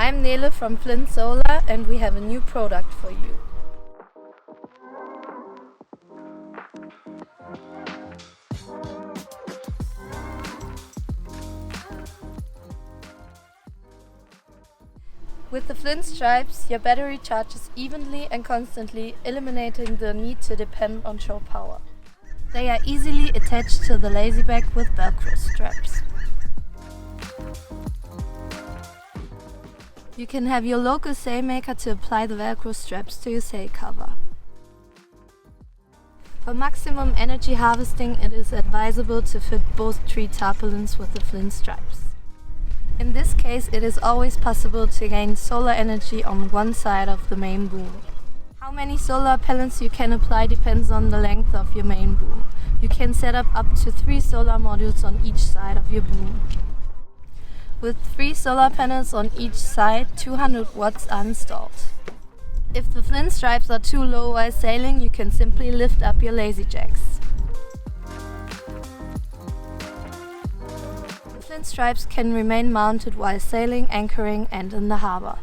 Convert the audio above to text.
I'm Nele from Flint Solar and we have a new product for you. With the FLINstripes, your battery charges evenly and constantly, eliminating the need to depend on shore power. They are easily attached to the lazybag with Velcro straps. You can have your local sail maker to apply the Velcro straps to your sail cover. For maximum energy harvesting, it is advisable to fit both tree tarpaulins with the FLINstripes. In this case, it is always possible to gain solar energy on one side of the main boom. How many solar panels you can apply depends on the length of your main boom. You can set up to 3 solar modules on each side of your boom. With 3 solar panels on each side, 200 watts are installed. If the FLINstripes are too low while sailing, you can simply lift up your lazy jacks. FLINstripes can remain mounted while sailing, anchoring and in the harbor.